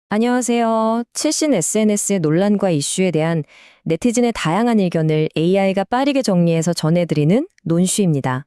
안녕하세요. 최신 SNS의 논란과 이슈에 대한 네티즌의 다양한 의견을 AI가 빠르게 정리해서 전해드리는 논쉬입니다.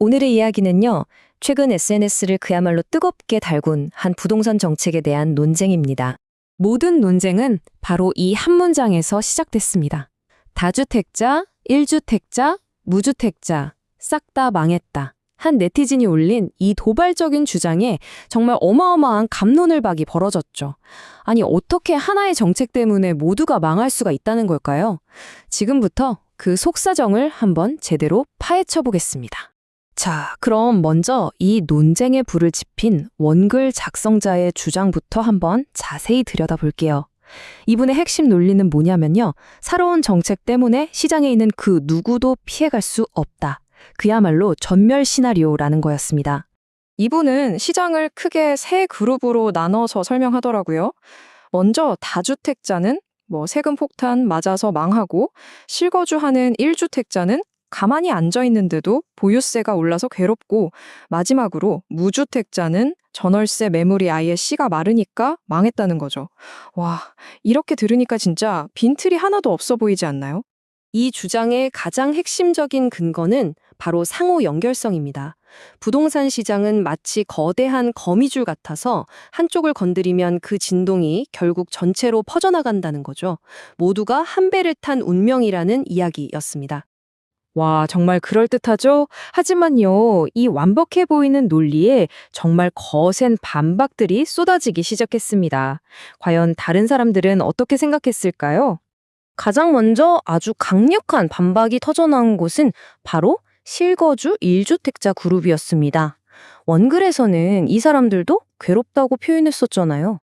오늘의 이야기는요, 최근 SNS를 그야말로 뜨겁게 달군 한 부동산 정책에 대한 논쟁입니다. 모든 논쟁은 바로 이 한 문장에서 시작됐습니다. 다주택자, 일주택자, 무주택자, 싹 다 망했다. 한 네티즌이 올린 이 도발적인 주장에 정말 어마어마한 갑론을박이 벌어졌죠. 아니, 어떻게 하나의 정책 때문에 모두가 망할 수가 있다는 걸까요? 지금부터 그 속사정을 한번 제대로 파헤쳐 보겠습니다. 자, 그럼 먼저 이 논쟁의 불을 지핀 원글 작성자의 주장부터 한번 자세히 들여다볼게요. 이분의 핵심 논리는 뭐냐면요. 새로운 정책 때문에 시장에 있는 그 누구도 피해갈 수 없다. 그야말로 전멸 시나리오라는 거였습니다. 이분은 시장을 크게 세 그룹으로 나눠서 설명하더라고요. 먼저 다주택자는 세금 폭탄 맞아서 망하고, 실거주하는 1주택자는 가만히 앉아 있는데도 보유세가 올라서 괴롭고, 마지막으로 무주택자는 전월세 매물이 아예 씨가 마르니까 망했다는 거죠. 와, 이렇게 들으니까 진짜 빈틀이 하나도 없어 보이지 않나요? 이 주장의 가장 핵심적인 근거는 바로 상호 연결성입니다. 부동산 시장은 마치 거대한 거미줄 같아서 한쪽을 건드리면 그 진동이 결국 전체로 퍼져나간다는 거죠. 모두가 한 배를 탄 운명이라는 이야기였습니다. 와, 정말 그럴듯하죠? 하지만요, 이 완벽해 보이는 논리에 정말 거센 반박들이 쏟아지기 시작했습니다. 과연 다른 사람들은 어떻게 생각했을까요? 가장 먼저 아주 강력한 반박이 터져나온 곳은 바로 실거주 1주택자 그룹이었습니다. 원글에서는 이 사람들도 괴롭다고 표현했었잖아요.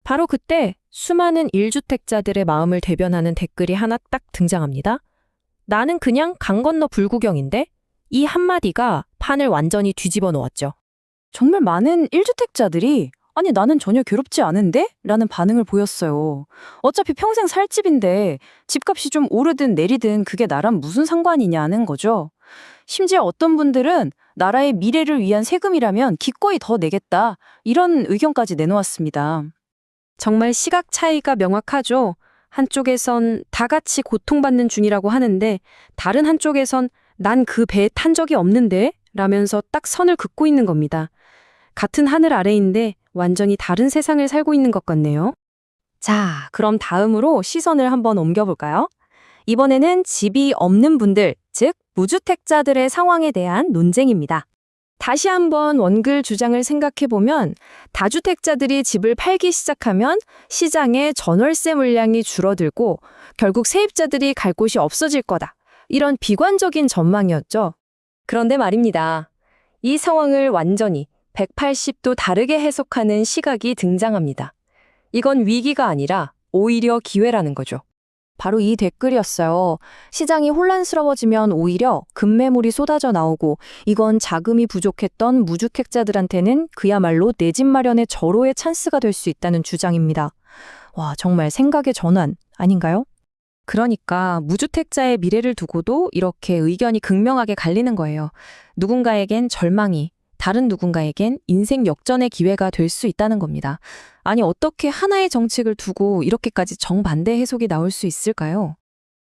바로 그때 수많은 1주택자들의 마음을 대변하는 댓글이 하나 딱 등장합니다. 나는 그냥 강 건너 불구경인데? 이 한마디가 판을 완전히 뒤집어 놓았죠. 정말 많은 1주택자들이 아니 나는 전혀 괴롭지 않은데? 라는 반응을 보였어요. 어차피 평생 살 집인데 집값이 좀 오르든 내리든 그게 나랑 무슨 상관이냐는 거죠. 심지어 어떤 분들은 나라의 미래를 위한 세금이라면 기꺼이 더 내겠다. 이런 의견까지 내놓았습니다. 정말 시각 차이가 명확하죠. 한쪽에선 다 같이 고통받는 중이라고 하는데 다른 한쪽에선 난 그 배에 탄 적이 없는데? 라면서 딱 선을 긋고 있는 겁니다. 같은 하늘 아래인데 완전히 다른 세상을 살고 있는 것 같네요. 자, 그럼 다음으로 시선을 한번 옮겨볼까요? 이번에는 집이 없는 분들, 즉 무주택자들의 상황에 대한 논쟁입니다. 다시 한번 원글 주장을 생각해보면 다주택자들이 집을 팔기 시작하면 시장의 전월세 물량이 줄어들고 결국 세입자들이 갈 곳이 없어질 거다. 이런 비관적인 전망이었죠. 그런데 말입니다. 이 상황을 완전히 180도 다르게 해석하는 시각이 등장합니다. 이건 위기가 아니라 오히려 기회라는 거죠. 바로 이 댓글이었어요. 시장이 혼란스러워지면 오히려 급매물이 쏟아져 나오고 이건 자금이 부족했던 무주택자들한테는 그야말로 내 집 마련의 절호의 찬스가 될 수 있다는 주장입니다. 와, 정말 생각의 전환 아닌가요? 그러니까 무주택자의 미래를 두고도 이렇게 의견이 극명하게 갈리는 거예요. 누군가에겐 절망이, 다른 누군가에겐 인생 역전의 기회가 될 수 있다는 겁니다. 아니, 어떻게 하나의 정책을 두고 이렇게까지 정반대 해석이 나올 수 있을까요?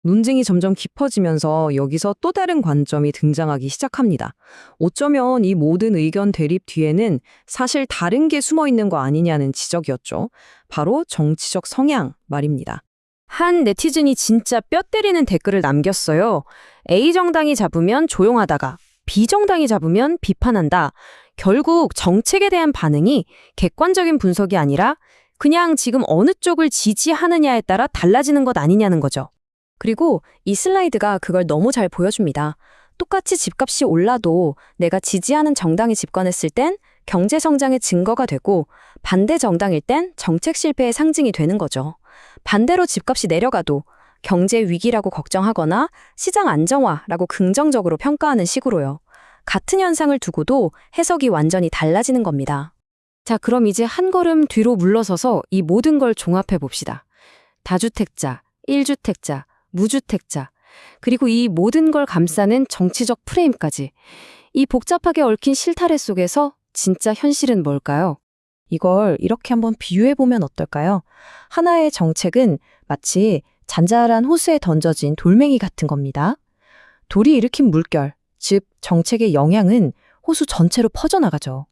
논쟁이 점점 깊어지면서 여기서 또 다른 관점이 등장하기 시작합니다. 어쩌면 이 모든 의견 대립 뒤에는 사실 다른 게 숨어 있는 거 아니냐는 지적이었죠. 바로 정치적 성향 말입니다. 한 네티즌이 진짜 뼈 때리는 댓글을 남겼어요. A 정당이 잡으면 조용하다가 B 정당이 잡으면 비판한다. 결국 정책에 대한 반응이 객관적인 분석이 아니라 그냥 지금 어느 쪽을 지지하느냐에 따라 달라지는 것 아니냐는 거죠. 그리고 이 슬라이드가 그걸 너무 잘 보여줍니다. 똑같이 집값이 올라도 내가 지지하는 정당이 집권했을 땐 경제 성장의 증거가 되고 반대 정당일 땐 정책 실패의 상징이 되는 거죠. 반대로 집값이 내려가도 경제 위기라고 걱정하거나 시장 안정화라고 긍정적으로 평가하는 식으로요. 같은 현상을 두고도 해석이 완전히 달라지는 겁니다. 자, 그럼 이제 한 걸음 뒤로 물러서서 이 모든 걸 종합해 봅시다. 다주택자, 1주택자, 무주택자, 그리고 이 모든 걸 감싸는 정치적 프레임까지. 이 복잡하게 얽힌 실타래 속에서 진짜 현실은 뭘까요? 이걸 이렇게 한번 비유해보면 어떨까요? 하나의 정책은 마치 잔잔한 호수에 던져진 돌멩이 같은 겁니다. 돌이 일으킨 물결, 즉 정책의 영향은 호수 전체로 퍼져나가죠.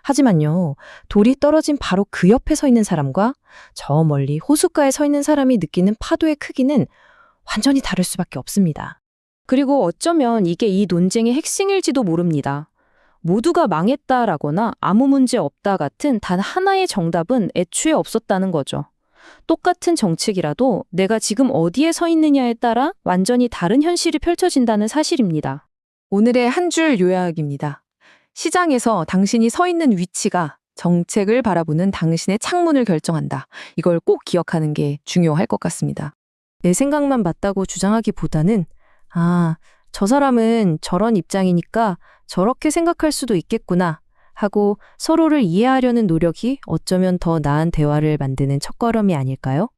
하지만요, 돌이 떨어진 바로 그 옆에 서 있는 사람과 저 멀리 호숫가에 서 있는 사람이 느끼는 파도의 크기는 완전히 다를 수밖에 없습니다. 그리고 어쩌면 이게 이 논쟁의 핵심일지도 모릅니다. 모두가 망했다라거나 아무 문제 없다 같은 단 하나의 정답은 애초에 없었다는 거죠. 똑같은 정책이라도 내가 지금 어디에 서 있느냐에 따라 완전히 다른 현실이 펼쳐진다는 사실입니다. 오늘의 한 줄 요약입니다. 시장에서 당신이 서 있는 위치가 정책을 바라보는 당신의 창문을 결정한다. 이걸 꼭 기억하는 게 중요할 것 같습니다. 내 생각만 맞다고 주장하기보다는 저 사람은 저런 입장이니까 저렇게 생각할 수도 있겠구나 하고 서로를 이해하려는 노력이 어쩌면 더 나은 대화를 만드는 첫걸음이 아닐까요?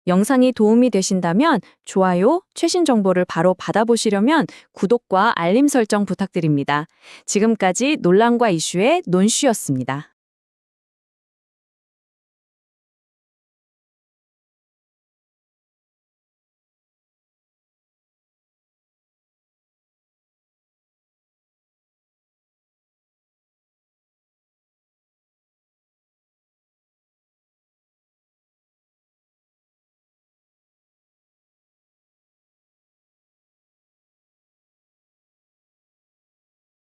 영상이 도움이 되신다면 좋아요, 최신 정보를 바로 받아보시려면 구독과 알림 설정 부탁드립니다. 지금까지 논란과 이슈의 논슈였습니다.